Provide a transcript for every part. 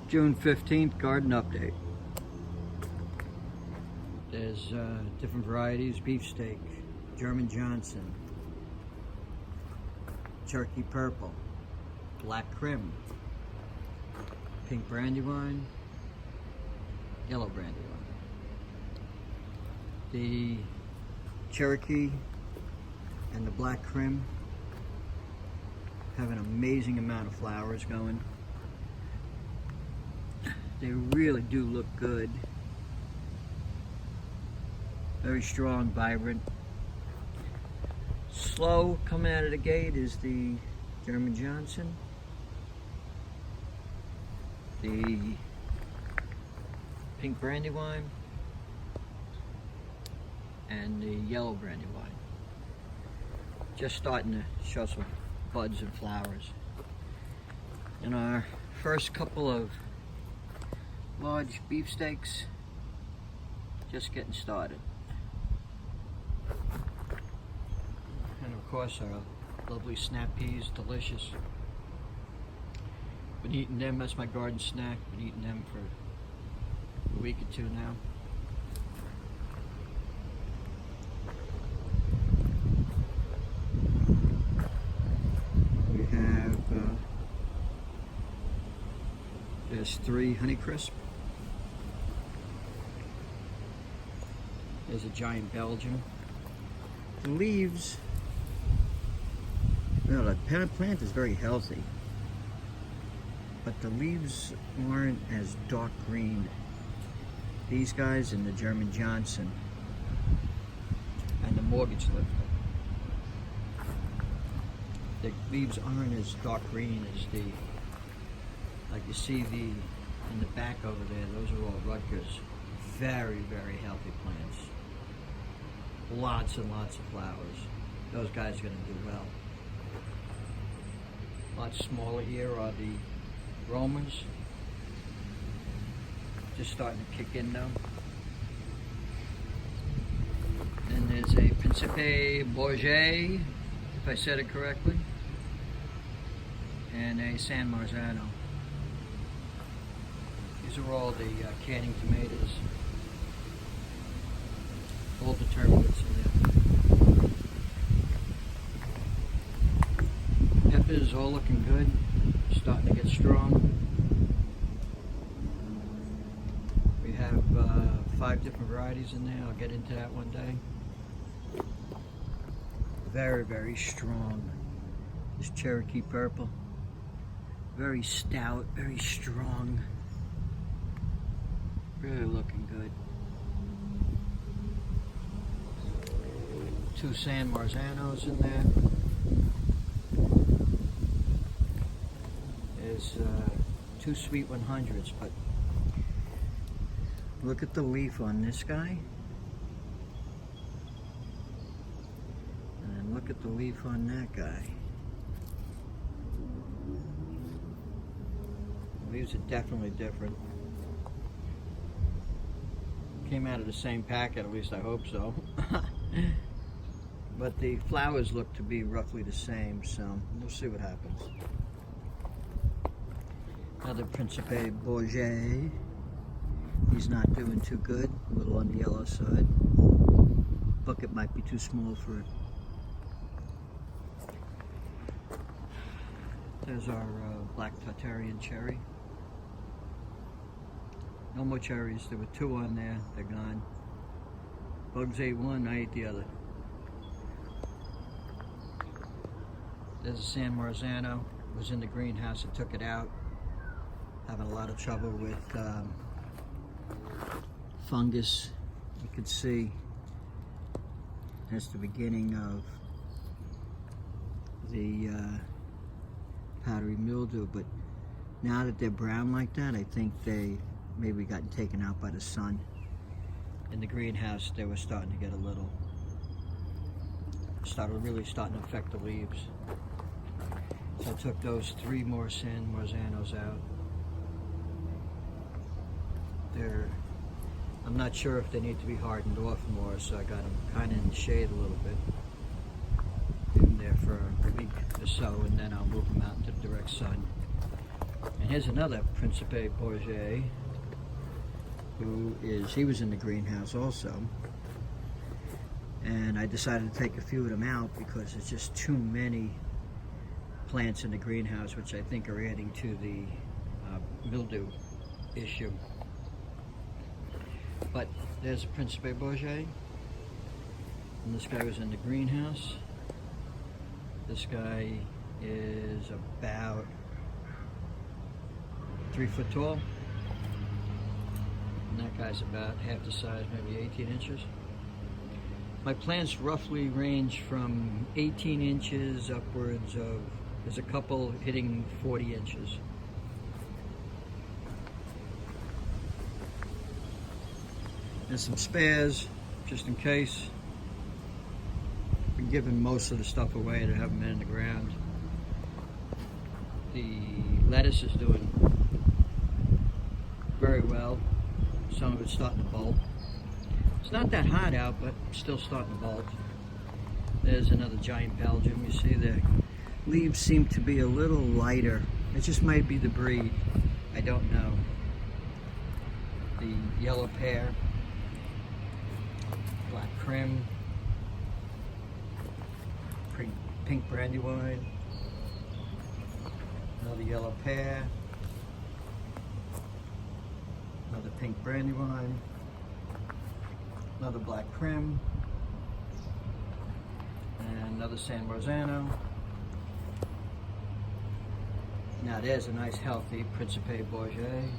June 15th garden update. There's different varieties: beefsteak, German Johnson, Cherokee Purple, Black Krim, Pink Brandywine, Yellow Brandywine. The Cherokee and the Black Krim have an amazing amount of flowers going. They really do look good. Very strong, vibrant. Slow coming out of the gate is the German Johnson, the Pink Brandywine, and the Yellow Brandywine. Just starting to show some buds and flowers. In our first couple of large beefsteaks, just getting started. And of course our lovely snap peas, delicious. Been eating them, that's my garden snack. Been eating them for a week or two now. We have, there's 3 Honeycrisp. There's a giant Belgian. The leaves, well, the plant is very healthy, but the leaves aren't as dark green. These guys and the German Johnson and the Mortgage Lifter, the leaves aren't as dark green as the, like you see the in the back over there, those are all Rutgers. Very, very healthy plants. Lots and lots of flowers. Those guys are going to do well. Lots smaller here are the Romans. Just starting to kick in now. Then there's a Principe Bourget, if I said it correctly, and a San Marzano. These are all the canning tomatoes. All determined what's in there. Peppers all looking good, starting to get strong. We have 5 different varieties in there. I'll get into that one day. Very, very strong. This Cherokee Purple. Very stout, very strong. Really looking good. 2 San Marzanos in there. There's 2 Sweet 100s, but look at the leaf on this guy. And then look at the leaf on that guy. The leaves are definitely different. Came out of the same packet, at least I hope so. But the flowers look to be roughly the same, so we'll see what happens. Another Principe Bourget. He's not doing too good, a little on the yellow side. Bucket might be too small for it. There's our Black Tartarian cherry. No more cherries. There were 2 on there. They're gone. Bugs ate one, I ate the other. There's a San Marzano. It was in the greenhouse. I took it out. Having a lot of trouble with fungus. You can see that's the beginning of the powdery mildew. But now that they're brown like that, I think they maybe gotten taken out by the sun. In the greenhouse, they were starting to get a little, really starting to affect the leaves. So I took those 3 more San Marzanos out. I'm not sure if they need to be hardened off more, so I got them kind of in the shade a little bit. Leave them there for a week or so, and then I'll move them out into the direct sun Here's another Principe Bourget, he was in the greenhouse also. And I decided to take a few of them out because there's just too many plants in the greenhouse, which I think are adding to the mildew issue. But there's a Principe Bourget, and this guy was in the greenhouse. This guy is about 3 foot tall, and that guy's about half the size, maybe 18 inches. My plants roughly range from 18 inches upwards of, there's a couple hitting 40 inches. There's some spares, just in case. Been giving most of the stuff away that haven't been in the ground. The lettuce is doing very well. Some of it's starting to bolt. It's not that hot out, but still starting to bolt. There's another giant Belgium. You see the leaves seem to be a little lighter. It just might be the breed. I don't know. The yellow pear, black crim, pink brandywine, another yellow pear, another pink brandywine, another black crim, and another San Marzano. Now there's a nice healthy Principe Bourget.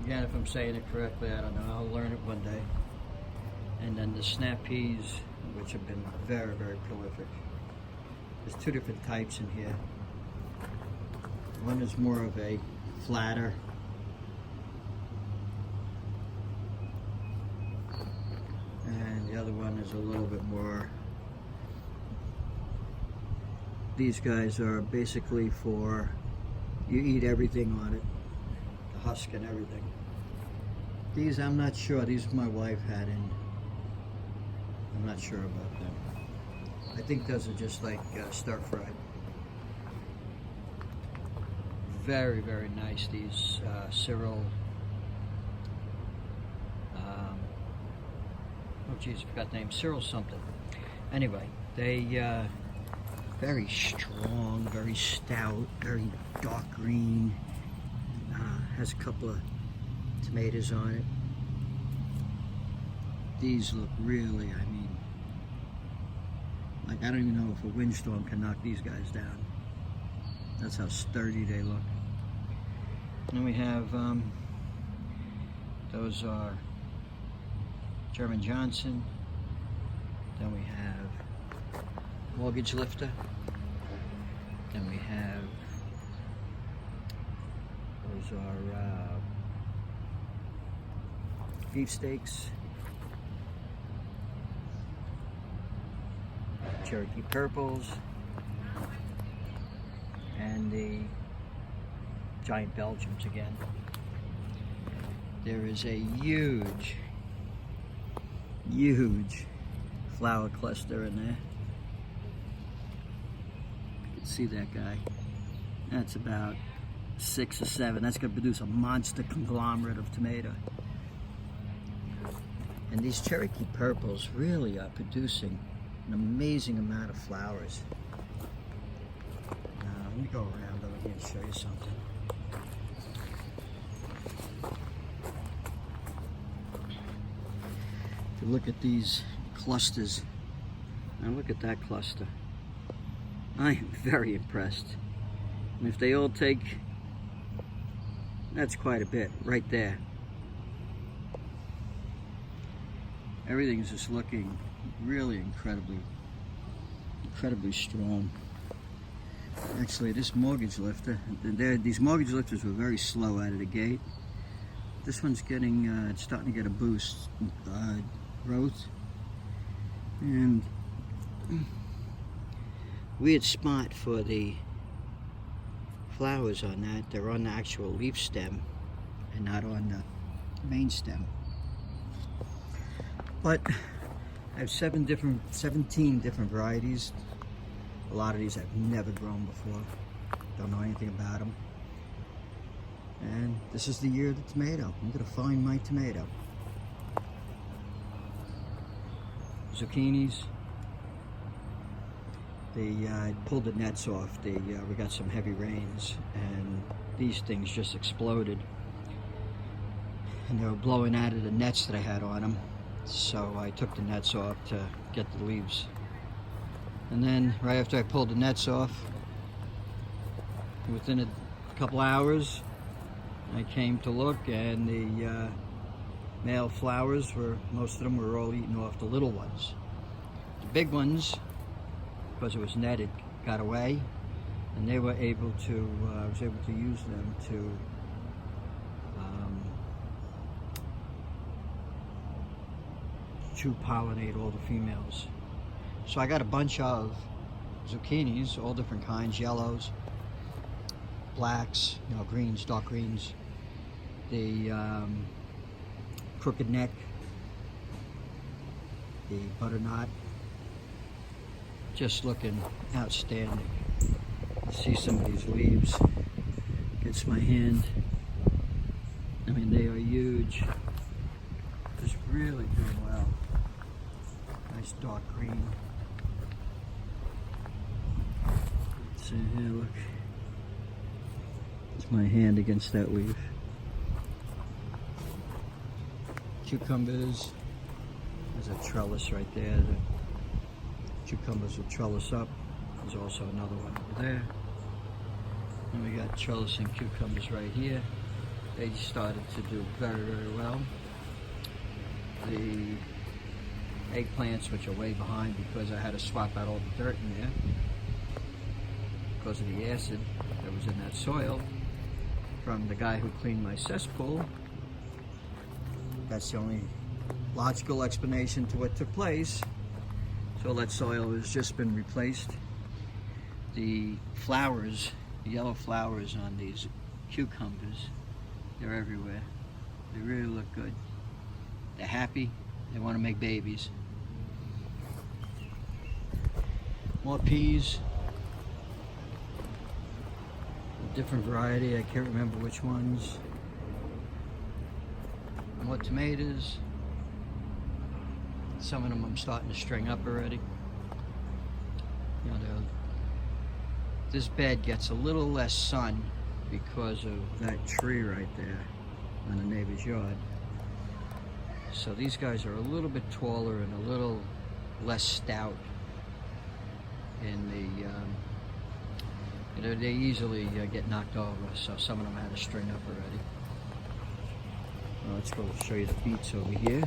Again, if I'm saying it correctly, I don't know, I'll learn it one day. And then the snap peas, which have been very, very prolific. There's two different types in here. One is more of a flatter, and the other one is a little bit more. These guys are basically for, you eat everything on it, the husk and everything. These I'm not sure, these my wife had in, I'm not sure about them. I think those are just like stir fried. Very, very nice, these Cyril, oh geez, I forgot the name, Cyril something. Anyway, they very strong, very stout, very dark green. Has a couple of tomatoes on it. These look really, I mean, like I don't even know if a windstorm can knock these guys down. That's how sturdy they look. And we have, those are German Johnson. Then we have Mortgage Lifter. Then we have, those are beefsteaks. Cherokee Purples. And the giant Belgiums again. There is a huge, huge flower cluster in there. You can see that guy. That's about 6 or 7. That's going to produce a monster conglomerate of tomato. And these Cherokee Purples really are producing an amazing amount of flowers. Let me go around over here and show you something. If you look at these clusters, now look at that cluster. I am very impressed. And if they all take, that's quite a bit right there. Everything's just looking really incredibly strong. Actually, this Mortgage Lifter, these Mortgage Lifters were very slow out of the gate. This one's getting, it's starting to get a boost, growth. And weird spot for the flowers on that. They're on the actual leaf stem and not on the main stem. But I have 17 different varieties. A lot of these I've never grown before. don't know anything about them. And this is the year of the tomato. I'm gonna find my tomato. Zucchinis. I pulled the nets off. We got some heavy rains, and these things just exploded. And they were blowing out of the nets that I had on them. So I took the nets off to get the leaves. And then right after I pulled the nets off, within a couple hours, I came to look, and the male flowers most of them were all eaten off the little ones. The big ones, because it was netted, got away, and they were able to, I was able to use them to pollinate all the females. So I got a bunch of zucchinis, all different kinds, yellows, blacks, greens, dark greens, the crooked neck, the butternut, just looking outstanding. See some of these leaves against my hand. I mean, they are huge. Just really doing well. Nice dark green. See here, look. It's my hand against that leaf. Cucumbers. There's a trellis right there. The cucumbers will trellis up. There's also another one over there. And we got trellising cucumbers right here. They started to do very, very well. The eggplants, which are way behind because I had to swap out all the dirt in there because of the acid that was in that soil from the guy who cleaned my cesspool. That's the only logical explanation to what took place. So that soil has just been replaced. The flowers, the yellow flowers on these cucumbers, they're everywhere. They really look good. They're happy. They want to make babies. More peas. A different variety. I can't remember which ones. More tomatoes. Some of them I'm starting to string up already. This bed gets a little less sun because of that tree right there on the neighbor's yard. So these guys are a little bit taller and a little less stout in the, they easily get knocked over, so some of them I had to string up already. Well, let's go show you the beets over here.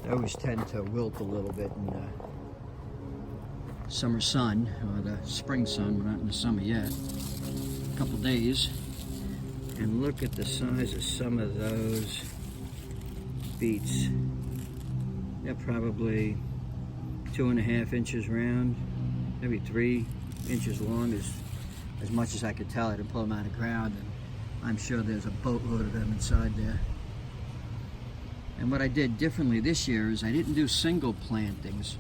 They always tend to wilt a little bit in the summer sun, or the spring sun. We're not in the summer yet. A couple days. And look at the size of some of those beets. They're probably 2.5 inches round, maybe 3 inches long, as much as I could tell. I didn't pull them out of the ground, and I'm sure there's a boatload of them inside there. And what I did differently this year is I didn't do single plantings.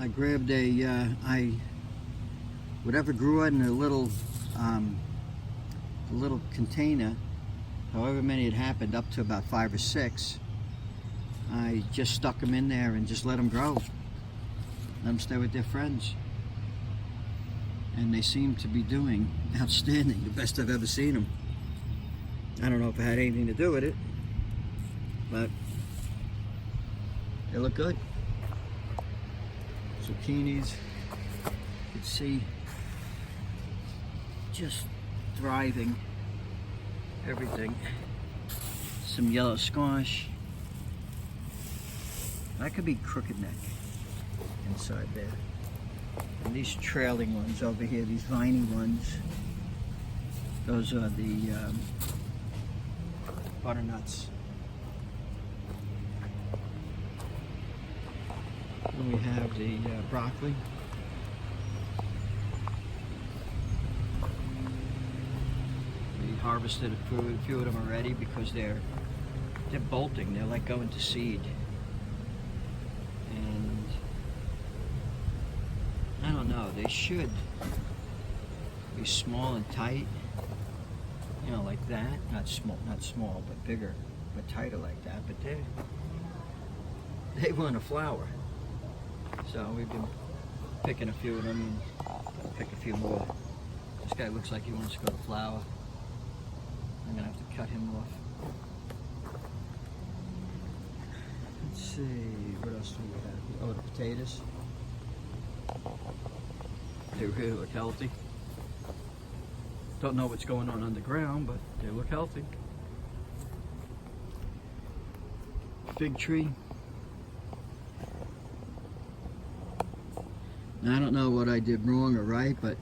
I grabbed whatever grew in a little container, however many it happened, up to about 5 or 6. I just stuck them in there and just let them grow. Let them stay with their friends. And they seem to be doing outstanding, the best I've ever seen them. I don't know if it had anything to do with it, but they look good. Zucchinis, you can see just thriving, everything. Some yellow squash. That could be crooked neck inside there. And these trailing ones over here, these viney ones, those are the butternuts. And we have the broccoli. We harvested a few of them already because they're bolting. They're like going to seed. And don't know. They should be small and tight. You know, like that. Not small, but bigger, but tighter like that. But they want a flower. So we've been picking a few of them and pick a few more. This guy looks like he wants to go to flower. I'm gonna have to cut him off. Let's see, what else do we have? Oh, the potatoes. They really look healthy. Don't know what's going on underground, but they look healthy. Fig tree. Now, I don't know what I did wrong or right, but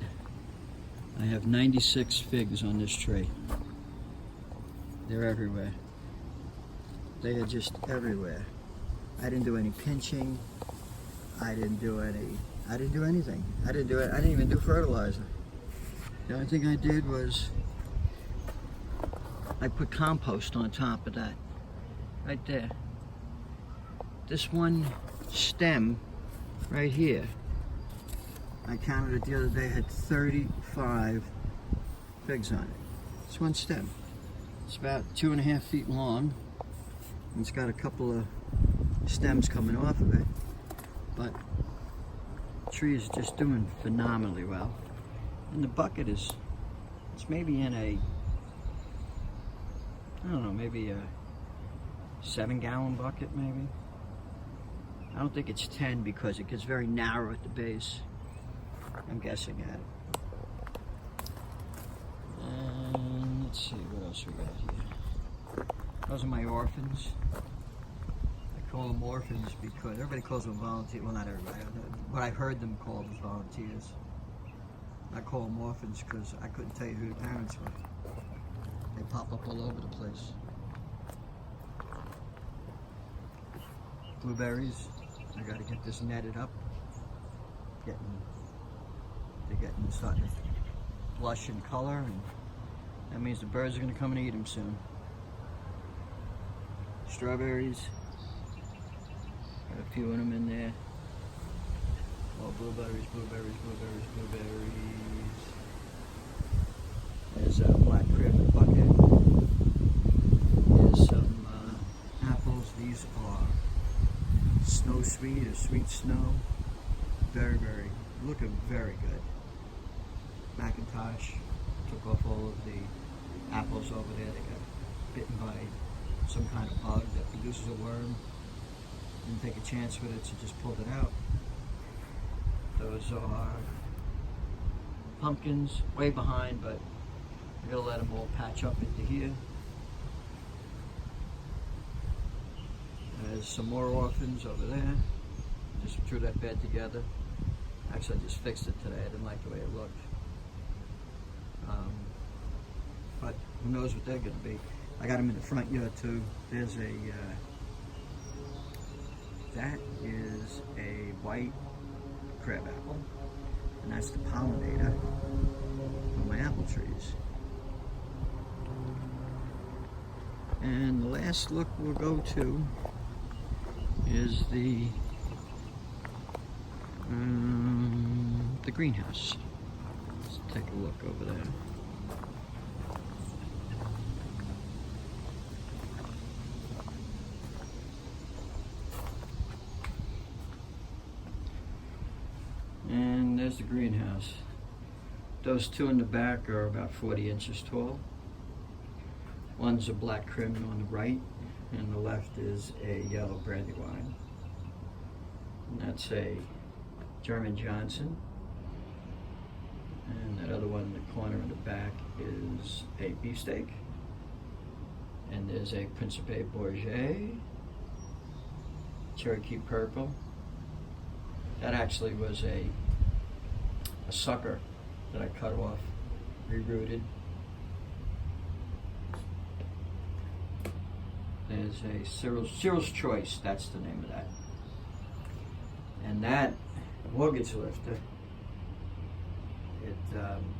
I have 96 figs on this tree. They're everywhere. They are just everywhere. I didn't do any pinching. I didn't do anything. I didn't even do fertilizer. The only thing I did was I put compost on top of that. Right there. This one stem right here, I counted it the other day, had 35 figs on it. It's one stem. It's about 2.5 feet long. And it's got a couple of stems coming off of it. But the tree is just doing phenomenally well. And the bucket it's maybe in a, I don't know, maybe a 7-gallon bucket maybe. I don't think it's 10 because it gets very narrow at the base. I'm guessing at it. And let's see what else we got here. Those are my orphans. I call them orphans because everybody calls them volunteers. Well, not everybody, but I've heard them called as volunteers. I call them orphans because I couldn't tell you who the parents were. They pop up all over the place. Blueberries. I got to get this netted up. They're starting to blush in color, and that means the birds are going to come and eat them soon. Strawberries. Got a few of them in there. Oh, blueberries, blueberries, blueberries, blueberries. There's a black crib bucket. There's some apples. These are snow sweet or sweet snow. Very, looking very good. Macintosh took off all of the apples over there. They got bitten by some kind of bug that produces a worm. Didn't take a chance with it, so just pulled it out. Those are pumpkins, way behind, but I'm gonna let them all patch up into here. There's some more orphans over there. Just threw that bed together. Actually, I just fixed it today. I didn't like the way it looked. But who knows what they're gonna be. I got them in the front yard too. There's a, that is a white crab apple, and that's the pollinator on my apple trees. And the last look we'll go to is the greenhouse. Let's take a look over there. And there's the greenhouse. Those two in the back are about 40 inches tall. One's a black crim on the right, and the left is a yellow brandywine. And that's a German Johnson. And that other one in the corner in the back is a beefsteak. And there's a Principe Bourget, Cherokee Purple. That actually was a sucker that I cut off, rerooted. There's a Cyril's Choice, that's the name of that. And that mortgage lifter,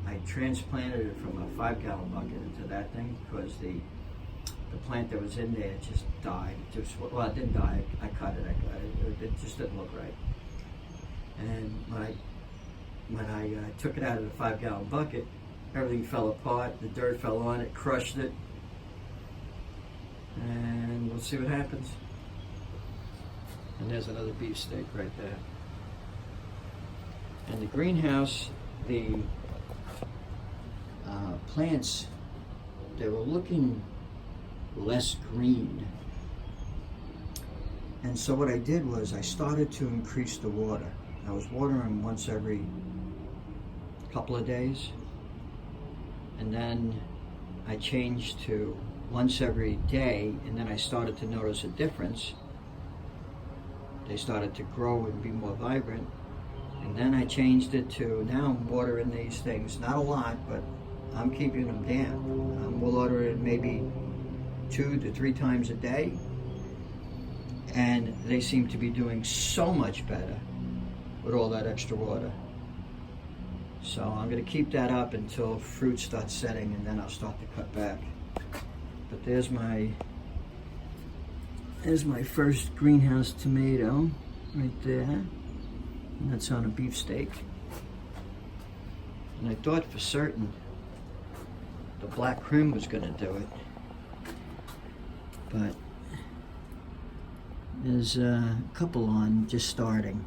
I transplanted it from a 5-gallon bucket into that thing because the plant that was in there just died. It didn't die. I cut it. It just didn't look right. And when I when I took it out of the 5-gallon bucket, everything fell apart, the dirt fell on it, crushed it, and we'll see what happens. And there's another beefsteak right there. And the greenhouse, the plants, they were looking less green. And so what I did was I started to increase the water. I was watering once every couple of days. And then I changed to once every day, and then I started to notice a difference. They started to grow and be more vibrant. And then I changed it to, now I'm watering these things, not a lot, but I'm keeping them damp. I'm watering maybe 2 to 3 times a day. And they seem to be doing so much better with all that extra water. So I'm gonna keep that up until fruit starts setting, and then I'll start to cut back. But there's my first greenhouse tomato right there. And that's on a beefsteak. And I thought for certain the black Krim was gonna do it. But there's a couple on just starting.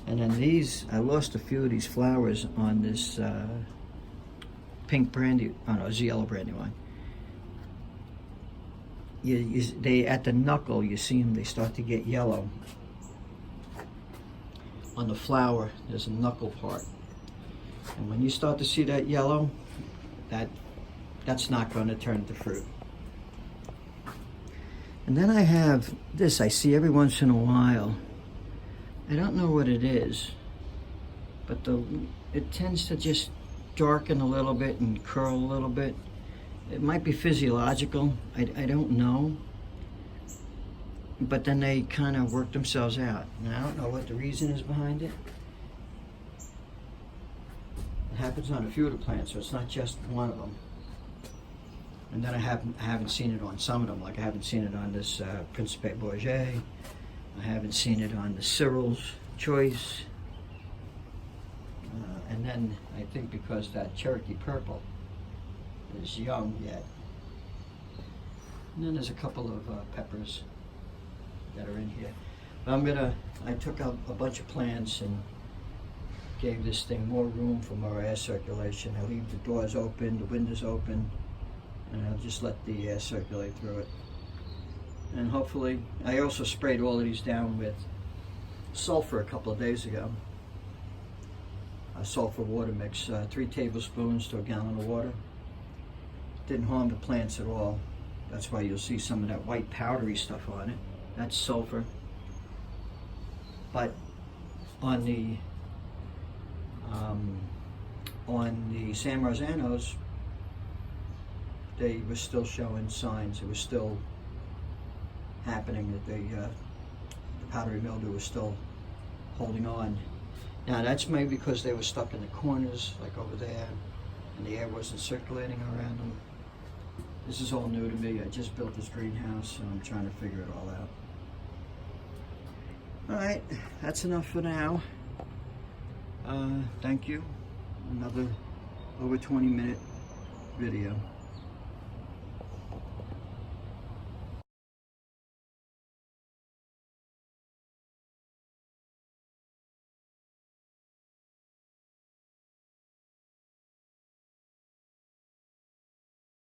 And then these, I lost a few of these flowers on this pink brandy, oh no, it's a yellow brandywine. They, at the knuckle, you see them, they start to get yellow. On the flower, there's a knuckle part. And when you start to see that yellow, that's not going to turn to fruit. And then I have this, I see every once in a while. I don't know what it is, but it tends to just darken a little bit and curl a little bit. It might be physiological, I don't know. But then they kind of work themselves out. And I don't know what the reason is behind it. It happens on a few of the plants, so it's not just one of them. And then I haven't seen it on some of them, like I haven't seen it on this Principe Bourget. I haven't seen it on the Cyril's Choice. And then I think because that Cherokee Purple is young yet. And then there's a couple of peppers that are in here. But I took out a bunch of plants and gave this thing more room for more air circulation. I leave the doors open, the windows open, and I'll just let the air circulate through it. And hopefully, I also sprayed all of these down with sulfur a couple of days ago. A sulfur water mix, 3 tablespoons to a gallon of water. Didn't harm the plants at all. That's why you'll see some of that white powdery stuff on it. That's sulfur. But on the San Marzanos, they were still showing signs. It was still happening, that the powdery mildew was still holding on. Now that's maybe because they were stuck in the corners, like over there, and the air wasn't circulating around them. This is all new to me. I just built this greenhouse, and I'm trying to figure it all out. All right, that's enough for now. Thank you. Another over 20-minute video.